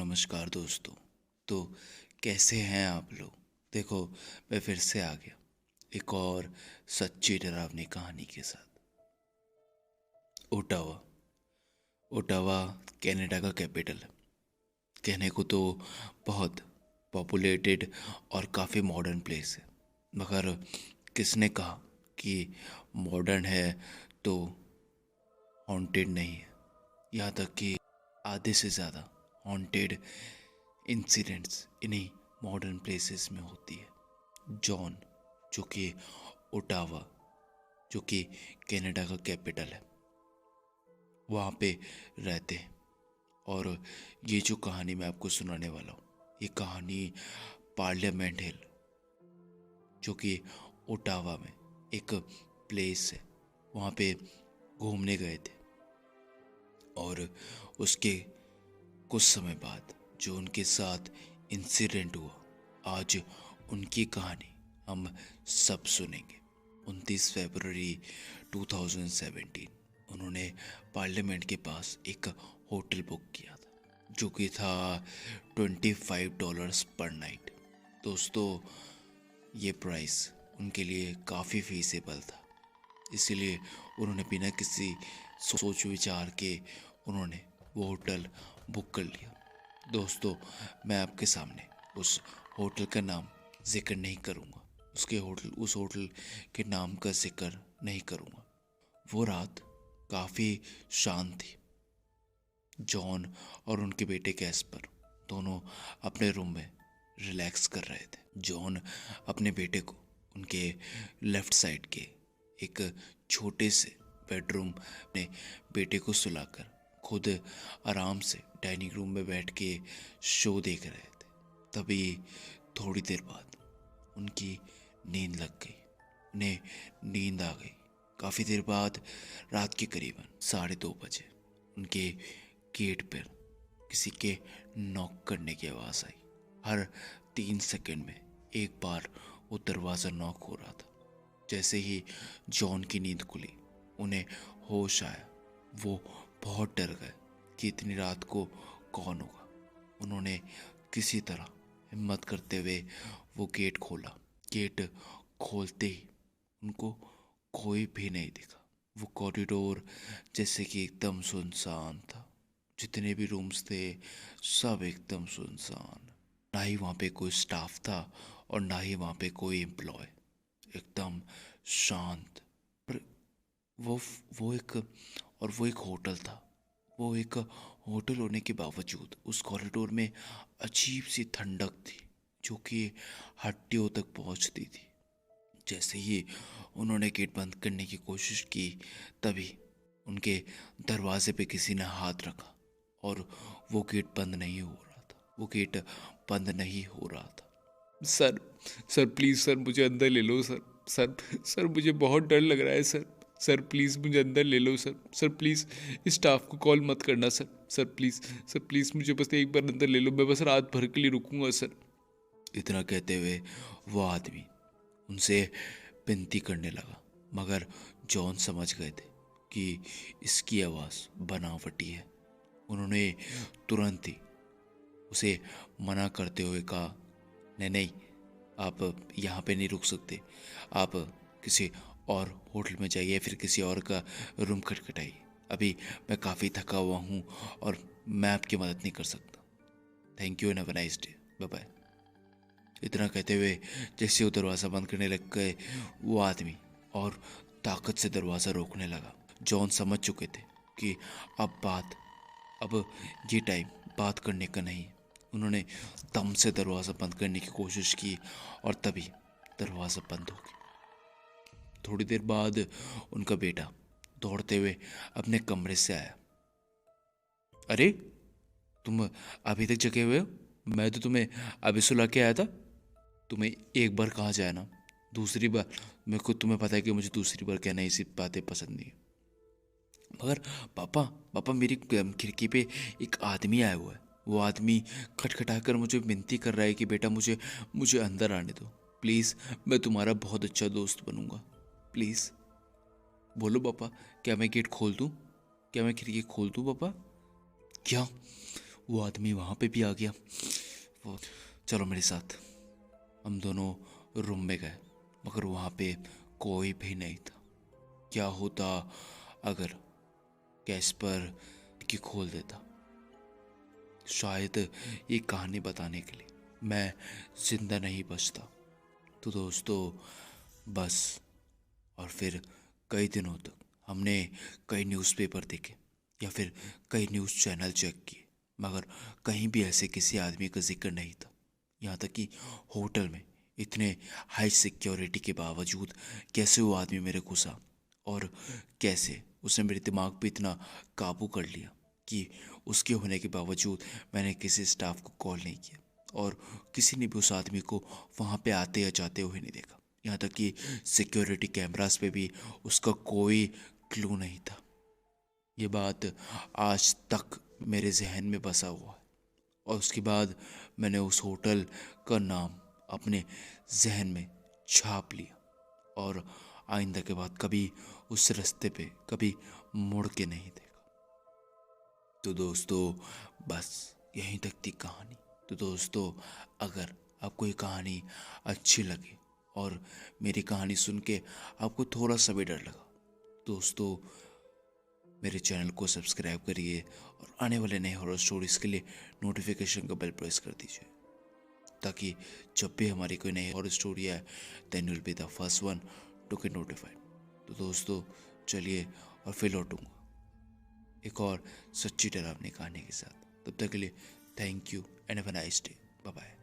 नमस्कार दोस्तों। तो कैसे हैं आप लोग। देखो, मैं फिर से आ गया एक और सच्ची डरावनी कहानी के साथ। ओटावा। ओटावा कनाडा का कैपिटल है। कहने को तो बहुत पॉपुलेटेड और काफ़ी मॉडर्न प्लेस है, मगर किसने कहा कि मॉडर्न है तो हॉन्टेड नहीं है। यहाँ तक कि आधे से ज़्यादा हॉन्टेड इंसिडेंट्स इन्हीं मॉडर्न प्लेसेस में होती है। जॉन, जो कि ओटावा, जो कि कनाडा का कैपिटल है, वहाँ पे रहते हैं। और ये जो कहानी मैं आपको सुनाने वाला हूँ, ये कहानी पार्लियामेंट हिल, जो कि ओटावा में एक प्लेस है, वहाँ पे घूमने गए थे। और उसके कुछ समय बाद जो उनके साथ इंसिडेंट हुआ, आज उनकी कहानी हम सब सुनेंगे। 29 फरवरी 2017 उन्होंने पार्लियामेंट के पास एक होटल बुक किया था, जो कि था $25 पर नाइट। दोस्तों, ये प्राइस उनके लिए काफ़ी फीसेबल था, इसीलिए उन्होंने बिना किसी सोच विचार के उन्होंने वो होटल बुक कर लिया। दोस्तों, मैं आपके सामने उस होटल का नाम जिक्र नहीं करूँगा, उस होटल के नाम का जिक्र नहीं करूँगा। वो रात काफ़ी शांत थी। जॉन और उनके बेटे कैस्पर दोनों अपने रूम में रिलैक्स कर रहे थे। जॉन अपने बेटे को उनके लेफ्ट साइड के एक छोटे से बेडरूम में बेटे को सुलाकर खुद आराम से डाइनिंग रूम में बैठ के शो देख रहे थे। तभी थोड़ी देर बाद उनकी नींद लग गई, उन्हें नींद आ गई। काफ़ी देर बाद रात के करीबन 2:30 बजे उनके गेट पर किसी के नॉक करने की आवाज़ आई। हर 3 सेकंड में एक बार वो दरवाज़ा नॉक हो रहा था। जैसे ही जॉन की नींद खुली, उन्हें होश आया। वो बहुत डर गए कि इतनी रात को कौन होगा। उन्होंने किसी तरह हिम्मत करते हुए वो गेट खोला। गेट खोलते ही उनको कोई भी नहीं दिखा। वो कॉरिडोर जैसे कि एकदम सुनसान था। जितने भी रूम्स थे सब एकदम सुनसान। ना ही वहाँ पे कोई स्टाफ था और ना ही वहाँ पे कोई एम्प्लॉय। एकदम शांत। पर वो वो एक होटल था। वो एक होटल होने के बावजूद उस कॉरिडोर में अजीब सी ठंडक थी, जो कि हड्डियों तक पहुंचती थी। जैसे ही उन्होंने गेट बंद करने की कोशिश की, तभी उनके दरवाजे पे किसी ने हाथ रखा और वो गेट बंद नहीं हो रहा था। वो गेट बंद नहीं हो रहा था। सर, सर प्लीज़ सर, मुझे अंदर ले लो सर। सर, सर मुझे बहुत डर लग रहा है सर। सर प्लीज़ मुझे अंदर ले लो सर। सर प्लीज़ स्टाफ को कॉल मत करना sir. Sir please, sir please मुझे बस एक बार अंदर ले लो, मैं बस रात भर के लिए रुकूंगा सर। इतना कहते हुए वो आदमी उनसे विनती करने लगा, मगर जॉन समझ गए थे कि इसकी आवाज़ बनावटी है। उन्होंने तुरंत ही उसे मना करते हुए कहा, नहीं नहीं, आप यहाँ पे नहीं रुक सकते। आप किसी और होटल में जाइए, फिर किसी और का रूम खटखटाइए। अभी मैं काफ़ी थका हुआ हूँ और मैं आपकी मदद नहीं कर सकता। Thank you and have a nice day, bye bye. इतना कहते हुए जैसे वो दरवाज़ा बंद करने लग गए, वो आदमी और ताकत से दरवाज़ा रोकने लगा। जॉन समझ चुके थे कि अब ये टाइम बात करने का नहीं है। उन्होंने दम से दरवाज़ा बंद करने की कोशिश की और तभी दरवाज़ा बंद हो गया। थोड़ी देर बाद उनका बेटा दौड़ते हुए अपने कमरे से आया। अरे, तुम अभी तक जगे हुए हो? मैं तो तुम्हें अभी सुला के आया था। तुम्हें एक बार कहा जाए ना, दूसरी बार मेरे को, तुम्हें पता है कि मुझे दूसरी बार कहना ऐसी बातें पसंद नहीं है। मगर पापा, पापा मेरी खिड़की पे एक आदमी आया हुआ है। वो आदमी खटखटा कर मुझे विनती कर रहा है कि बेटा मुझे मुझे अंदर आने दो प्लीज़। मैं तुम्हारा बहुत अच्छा दोस्त बनूंगा, प्लीज़। बोलो पापा, क्या मैं गेट खोल दूँ? क्या मैं खिड़की खोल दूँ पापा? क्या? वो आदमी वहाँ पे भी आ गया। वो चलो मेरे साथ। हम दोनों रूम में गए, मगर वहाँ पे कोई भी नहीं था। क्या होता अगर कैस्पर की खोल देता? शायद ये कहानी बताने के लिए मैं जिंदा नहीं बचता। तो दोस्तों बस, और फिर कई दिनों तक हमने कई न्यूज़पेपर देखे या फिर कई न्यूज़ चैनल चेक किए, मगर कहीं भी ऐसे किसी आदमी का जिक्र नहीं था। यहाँ तक कि होटल में इतने हाई सिक्योरिटी के बावजूद कैसे वो आदमी मेरे घुसा, और कैसे उसने मेरे दिमाग पे इतना काबू कर लिया कि उसके होने के बावजूद मैंने किसी स्टाफ को कॉल नहीं किया, और किसी ने भी उस आदमी को वहाँ पे आते या जाते हुए नहीं देखा। यहाँ तक कि सिक्योरिटी कैमरास पे भी उसका कोई क्लू नहीं था। ये बात आज तक मेरे जहन में बसा हुआ है, और उसके बाद मैंने उस होटल का नाम अपने जहन में छाप लिया, और आइंदा के बाद कभी उस रास्ते पे कभी मुड़ के नहीं देखा। तो दोस्तों बस यहीं तक थी कहानी। तो दोस्तों अगर आपको ये कहानी अच्छी लगी और मेरी कहानी सुन के आपको थोड़ा सा भी डर लगा, दोस्तों मेरे चैनल को सब्सक्राइब करिए और आने वाले नए हॉरर स्टोरीज के लिए नोटिफिकेशन का बेल प्रेस कर दीजिए, ताकि जब भी हमारी कोई नई हॉरर स्टोरी आए then will be the first one to get notified. तो दोस्तों चलिए, और फिर लौटूंगा एक और सच्ची डरावनी कहानी के साथ। तब तक के लिए thank you and have a nice day. Bye bye.